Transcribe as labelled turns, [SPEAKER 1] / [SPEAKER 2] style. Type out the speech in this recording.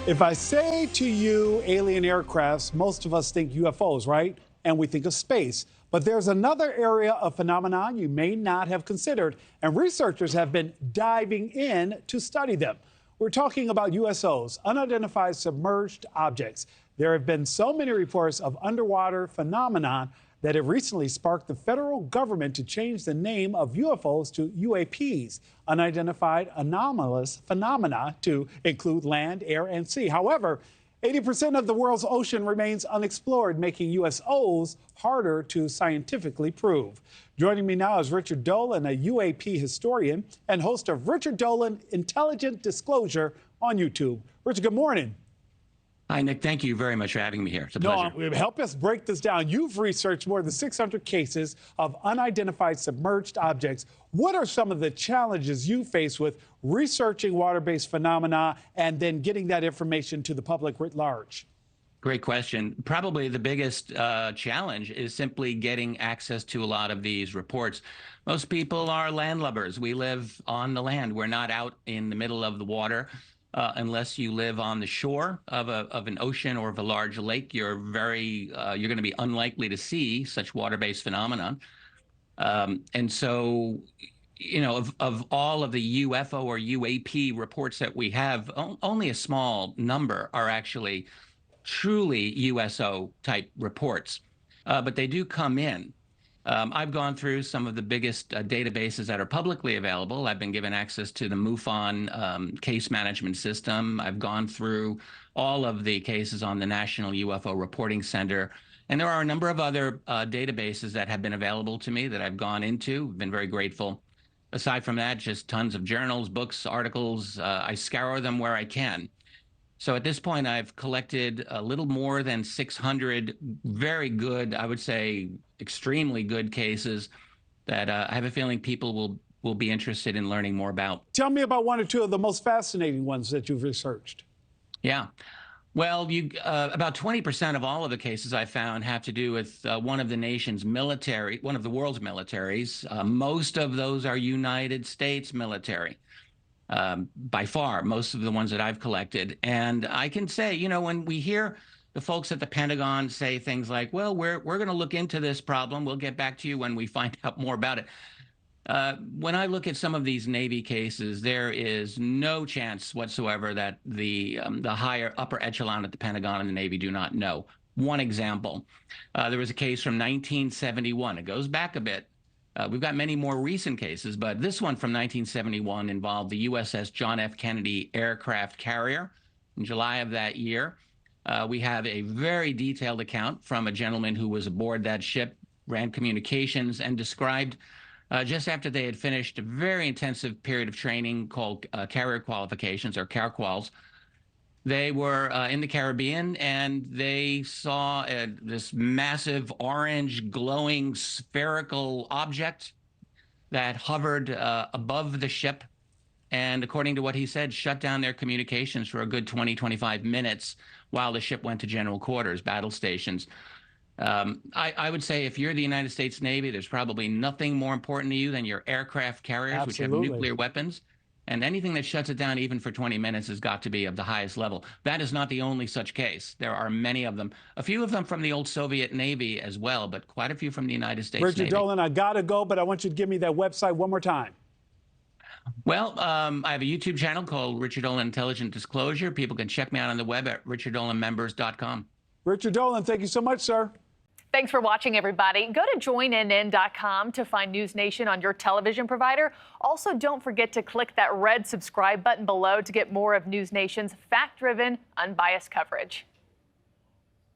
[SPEAKER 1] If I say to you alien aircrafts, most of us think UFOs, right? And we think of space. But there's another area of phenomenon you may not have considered, and researchers have been diving in to study them. We're talking about USOs, unidentified submerged objects. There have been so many reports of underwater phenomenon that it recently sparked the federal government to change the name of UFOs to UAPs, unidentified anomalous phenomena, to include land, air, and sea. However, 80% of the world's ocean remains unexplored, making USOs harder to scientifically prove. Joining me now is Richard Dolan, a UAP historian and host of Richard Dolan Intelligent Disclosure on YouTube. Richard, good morning.
[SPEAKER 2] Hi, Nick. Thank you very much for having me here. It's a pleasure.
[SPEAKER 1] Help us break this down. You've researched more than 600 cases of unidentified submerged objects. What are some of the challenges you face with researching water-based phenomena and then getting that information to the public writ large?
[SPEAKER 2] Great question. Probably the biggest challenge is simply getting access to a lot of these reports. Most people are landlubbers. We live on the land. We're not out in the middle of the water. Unless you live on the shore of an ocean or of a large lake, you're going to be unlikely to see such water-based phenomenon. And so, you know, of all of the UFO or UAP reports that we have, only a small number are actually truly USO type reports, but they do come in. I've gone through some of the biggest databases that are publicly available. I've been given access to the MUFON case management system. I've gone through all of the cases on the National UFO Reporting Center. And there are a number of other databases that have been available to me that I've gone into. Been very grateful. Aside from that, just tons of journals, books, articles. I scour them where I can. So at this point, I've collected a little more than 600 very good, I would say, extremely good cases that I have a feeling people will be interested in learning more about.
[SPEAKER 1] Tell me about one or two of the most fascinating ones that you've researched.
[SPEAKER 2] Yeah. Well, about 20% of all of the cases I found have to do with one of the nation's military, one of the world's militaries. Most of those are United States military. By far, most of the ones that I've collected. And I can say, you know, when we hear the folks at the Pentagon say things like, well, we're going to look into this problem. We'll get back to you when we find out more about it. When I look at some of these Navy cases, there is no chance whatsoever that the higher upper echelon at the Pentagon and the Navy do not know. One example, there was a case from 1971. It goes back a bit. We've got many more recent cases, but this one from 1971 involved the USS John F. Kennedy aircraft carrier. In July of that year, we have a very detailed account from a gentleman who was aboard that ship, ran communications, and described just after they had finished a very intensive period of training called carrier qualifications, or CARQUALs. They were in the Caribbean, and they saw this massive orange glowing spherical object that hovered above the ship. And according to what he said, shut down their communications for a good 20-25 minutes while the ship went to general quarters, battle stations. I would say if you're the United States Navy, there's probably nothing more important to you than your aircraft carriers, which have nuclear weapons. And anything that shuts it down even for 20 minutes has got to be of the highest level. That is not the only such case. There are many of them. A few of them from the old Soviet Navy as well, but quite a few from the United States Navy.
[SPEAKER 1] Richard Dolan, I got to go, but I want you to give me that website one more time.
[SPEAKER 2] Well, I have a YouTube channel called Richard Dolan Intelligent Disclosure. People can check me out on the web at richarddolanmembers.com.
[SPEAKER 1] Richard Dolan, thank you so much, sir.
[SPEAKER 3] Thanks for watching, everybody. Go to joinnn.com to find NewsNation on your television provider. Also, don't forget to click that red subscribe button below to get more of NewsNation's fact-driven, unbiased coverage.